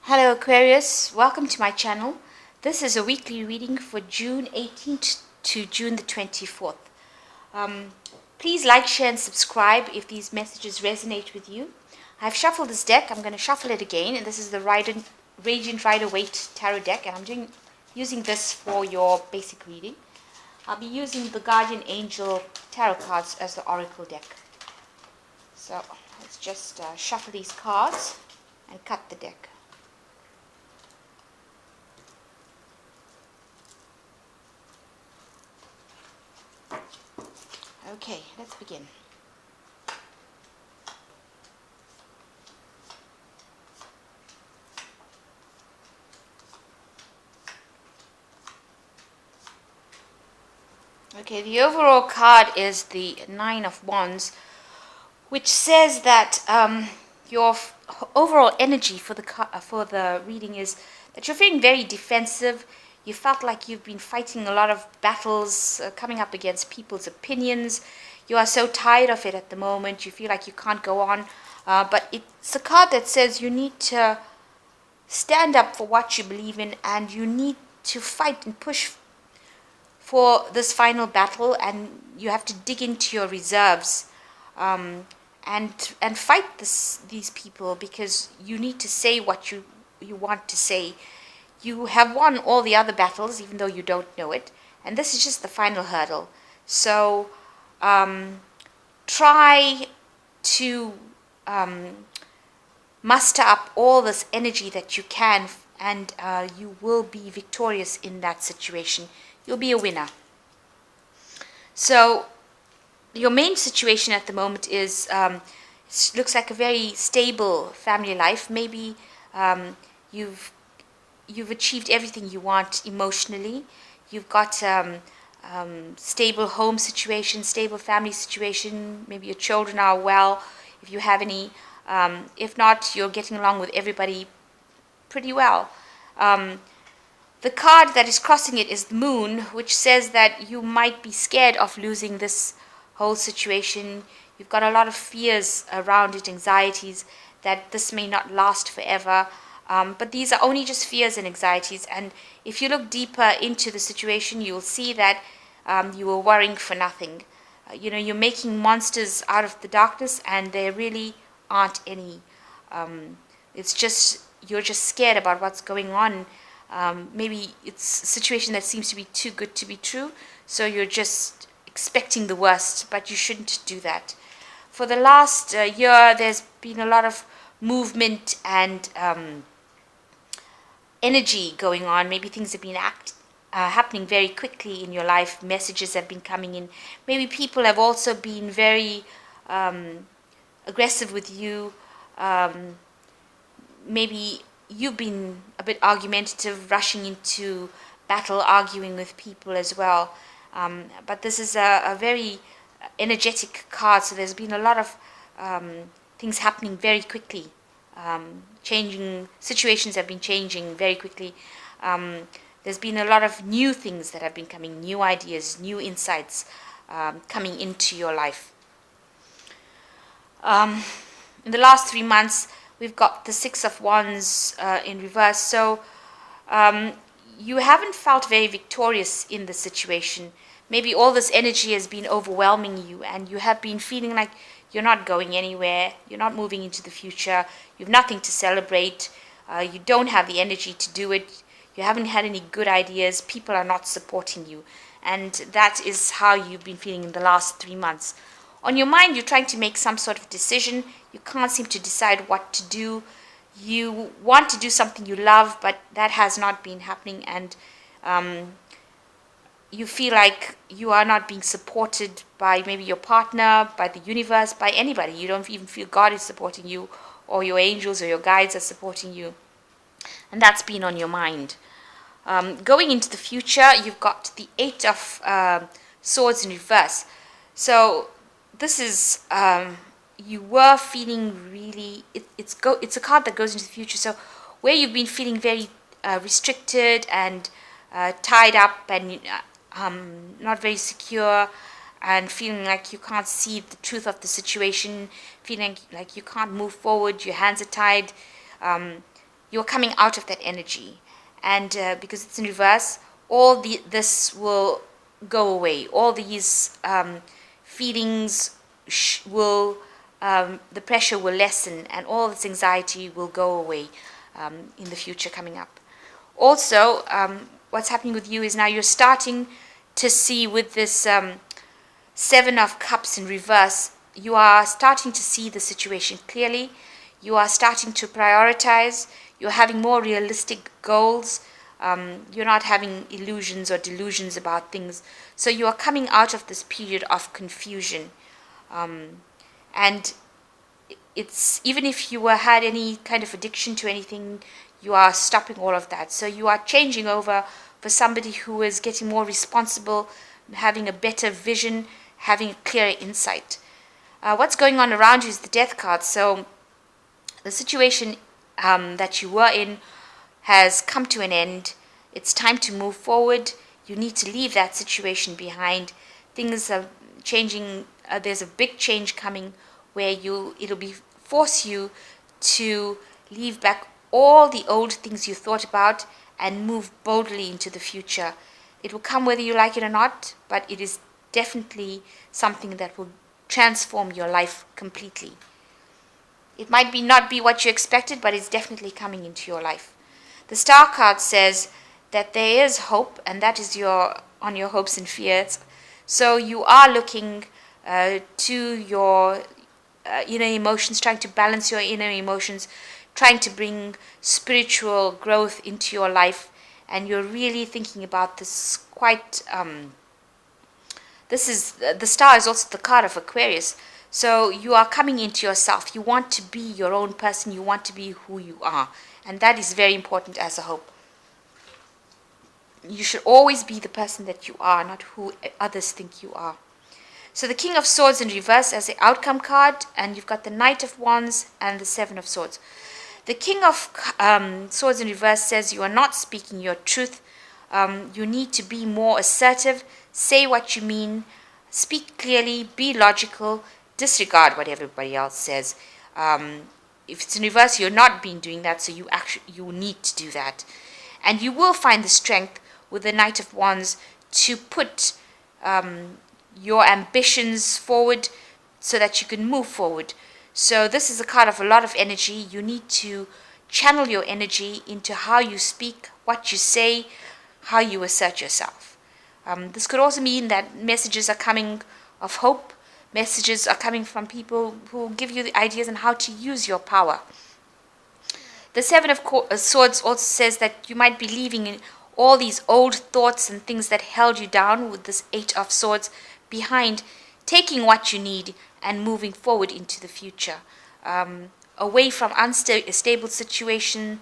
Hello Aquarius, welcome to my channel. This is a weekly reading for June 18th to June the 24th. Please like, share and subscribe if these messages resonate with you. I've shuffled this deck. I'm going to shuffle it again, and this is the Radiant Rider-Waite tarot deck, and I'm using this for your basic reading. I'll be using the Guardian Angel tarot cards as the oracle deck. So let's just shuffle these cards and cut the deck. Okay, let's begin. Okay, the overall card is the Nine of Wands, which says that your overall energy for the reading is that you're feeling very defensive. You felt like you've been fighting a lot of battles, coming up against people's opinions. You are so tired of it at the moment. You feel like you can't go on. But it's a card that says you need to stand up for what you believe in, and you need to fight and push for this final battle, and you have to dig into your reserves and fight these people, because you need to say what you want to say. You have won all the other battles, even though you don't know it, and this is just the final hurdle. So try to muster up all this energy that you can, and you will be victorious in that situation. You'll be a winner. So your main situation at the moment is it looks like a very stable family life. Maybe you've achieved everything you want emotionally. You've got stable home situation, stable family situation. Maybe your children are well, if you have any. If not, you're getting along with everybody pretty well. The card that is crossing it is the Moon, which says that you might be scared of losing this whole situation. You've got a lot of fears around it, anxieties, that this may not last forever. But these are only just fears and anxieties. And if you look deeper into the situation, you'll see that you were worrying for nothing. You're making monsters out of the darkness, and there really aren't any. It's just, you're just scared about what's going on. Maybe it's a situation that seems to be too good to be true, so you're just expecting the worst, but you shouldn't do that. For the last year, there's been a lot of movement and energy going on. Maybe things have been happening very quickly in your life. Messages have been coming in. Maybe people have also been very aggressive with you. Maybe you've been a bit argumentative, rushing into battle, arguing with people as well. But this is a very energetic card, so there's been a lot of things happening very quickly. Changing situations have been changing very quickly. There's been a lot of new things that have been coming, new ideas, new insights coming into your life. In the last 3 months, we've got the Six of Wands in reverse. So you haven't felt very victorious in the situation. Maybe all this energy has been overwhelming you, and you have been feeling like you're not going anywhere. You're not moving into the future. You have nothing to celebrate. You don't have the energy to do it. You haven't had any good ideas. People are not supporting you. And that is how you've been feeling in the last 3 months. On your mind, you're trying to make some sort of decision. You can't seem to decide what to do. You want to do something you love, but that has not been happening, and you feel like you are not being supported by maybe your partner, by the universe, by anybody. You don't even feel God is supporting you, or your angels or your guides are supporting you. And that's been on your mind. Going into the future, you've got the Eight of Swords in reverse. So this is, you were feeling really, it's a card that goes into the future. So where you've been feeling very restricted and tied up and not very secure, and feeling like you can't see the truth of the situation, feeling like you can't move forward, your hands are tied, you're coming out of that energy. And because it's in reverse, all this will go away. All these feelings will, the pressure will lessen, and all this anxiety will go away in the future coming up. Also, what's happening with you is now you're starting to see with this Seven of Cups in reverse, you are starting to see the situation clearly. You are starting to prioritize. You're having more realistic goals. You're not having illusions or delusions about things. So you are coming out of this period of confusion. And it's, even if you had any kind of addiction to anything, you are stopping all of that. So you are changing over for somebody who is getting more responsible, having a better vision, having a clearer insight. What's going on around you is the Death card. So the situation that you were in has come to an end. It's time to move forward. You need to leave that situation behind. Things are changing. There's a big change coming where it'll force you to leave back all the old things you thought about and move boldly into the future. It will come whether you like it or not, but it is definitely something that will transform your life completely. It might not be what you expected, but it's definitely coming into your life. The Star card says that there is hope, and that is on your hopes and fears. So you are looking to your inner emotions, trying to balance your inner emotions, trying to bring spiritual growth into your life, and you're really thinking about this quite. The Star is also the card of Aquarius. So you are coming into yourself. You want to be your own person. You want to be who you are. And that is very important as a hope. You should always be the person that you are, not who others think you are. So the King of Swords in reverse as the outcome card, and you've got the Knight of Wands and the Seven of Swords. The King of Swords in reverse says you are not speaking your truth. You need to be more assertive. Say what you mean. Speak clearly. Be logical. Disregard what everybody else says. If it's in reverse, you're not doing that, so you need to do that. And you will find the strength with the Knight of Wands to put your ambitions forward so that you can move forward. So this is a card of a lot of energy. You need to channel your energy into how you speak, what you say, how you assert yourself. This could also mean that messages are coming of hope. Messages are coming from people who give you the ideas on how to use your power. The Seven of Swords also says that you might be leaving all these old thoughts and things that held you down with this Eight of Swords behind, taking what you need and moving forward into the future. Away from unstable situation,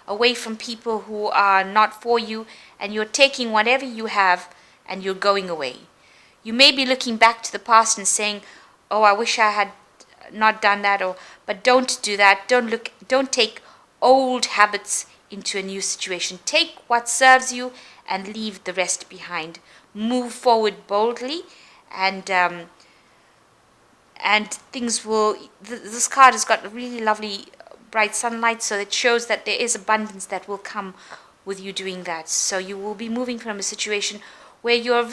away from people who are not for you, and you're taking whatever you have and you're going away. You may be looking back to the past and saying, "Oh, I wish I had not done that," but don't do that. Don't take old habits into a new situation. Take what serves you and leave the rest behind. Move forward boldly, and things will. This card has got really lovely bright sunlight, so it shows that there is abundance that will come with you doing that. So you will be moving from a situation where you're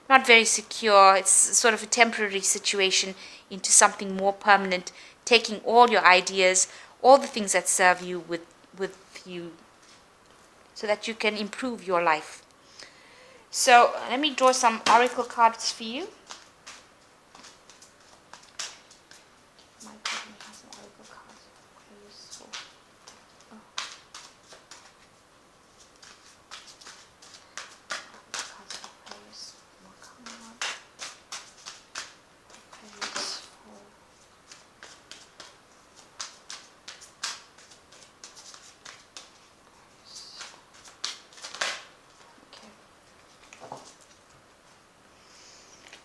not very secure, it's sort of a temporary situation, into something more permanent, taking all your ideas, all the things that serve you with you, so that you can improve your life. So let me draw some oracle cards for you. My goodness, has some oracle cards. Very useful.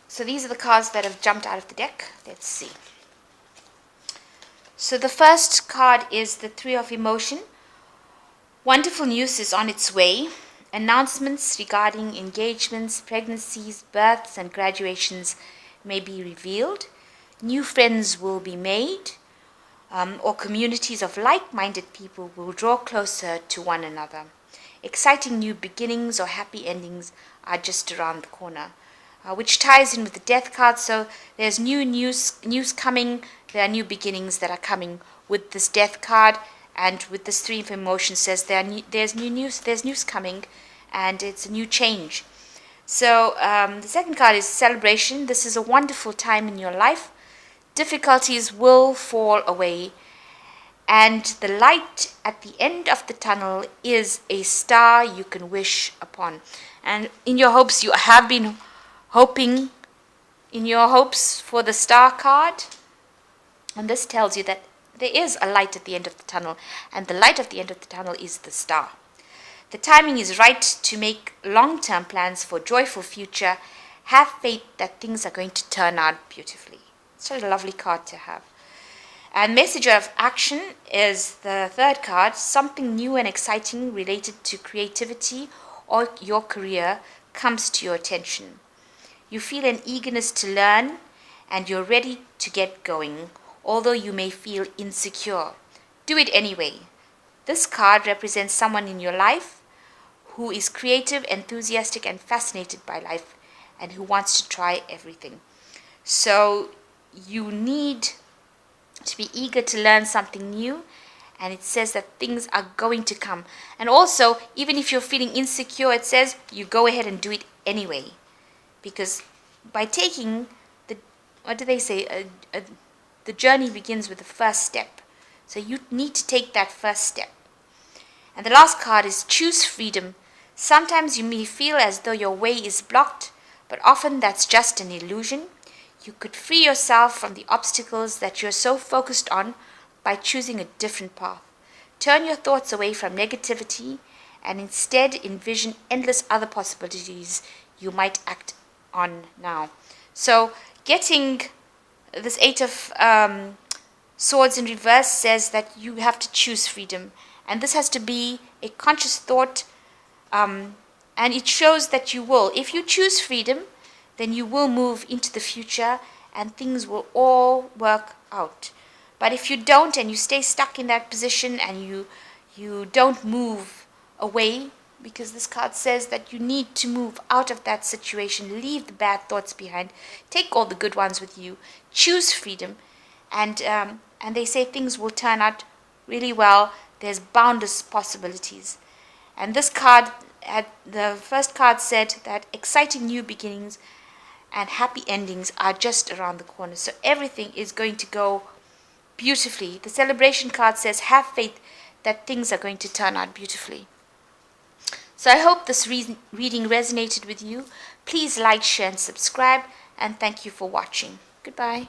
So these are the cards that have jumped out of the deck. Let's see. So the first card is the Three of Emotion. Wonderful news is on its way. Announcements regarding engagements, pregnancies, births, and graduations may be revealed. New friends will be made. or communities of like-minded people will draw closer to one another. Exciting new beginnings or happy endings are just around the corner, which ties in with the death card. So there's new news coming. There are new beginnings that are coming with this death card, and with this three of emotions says there's new news. There's news coming, and it's a new change. So the second card is celebration. This is a wonderful time in your life. Difficulties will fall away, and the light at the end of the tunnel is a star you can wish upon. And in your hopes, you have been hoping in your hopes for the star card. And this tells you that there is a light at the end of the tunnel, and the light at the end of the tunnel is the star. The timing is right to make long-term plans for a joyful future. Have faith that things are going to turn out beautifully. It's a lovely card to have. And messenger of action is the third card. Something new and exciting related to creativity or your career comes to your attention. You feel an eagerness to learn, and you're ready to get going, although you may feel insecure. Do it anyway. This card represents someone in your life who is creative, enthusiastic, and fascinated by life, and who wants to try everything. So you need to be eager to learn something new, and it says that things are going to come. And also, even if you're feeling insecure, it says you go ahead and do it anyway, because by taking the, what do they say, the journey begins with the first step. So you need to take that first step. And the last card is choose freedom. Sometimes you may feel as though your way is blocked, but often that's just an illusion. You could free yourself from the obstacles that you're so focused on by choosing a different path. Turn your thoughts away from negativity and instead envision endless other possibilities you might act on now. So getting this Eight of Swords in reverse says that you have to choose freedom. And this has to be a conscious thought, and it shows that you will. If you choose freedom, then you will move into the future and things will all work out. But if you don't and you stay stuck in that position and you don't move away, because this card says that you need to move out of that situation, leave the bad thoughts behind, take all the good ones with you, choose freedom, and they say things will turn out really well. There's boundless possibilities. And this card, the first card said that exciting new beginnings and happy endings are just around the corner. So everything is going to go beautifully. The celebration card says have faith that things are going to turn out beautifully. So I hope this reading resonated with you. Please like, share, and subscribe. And thank you for watching. Goodbye.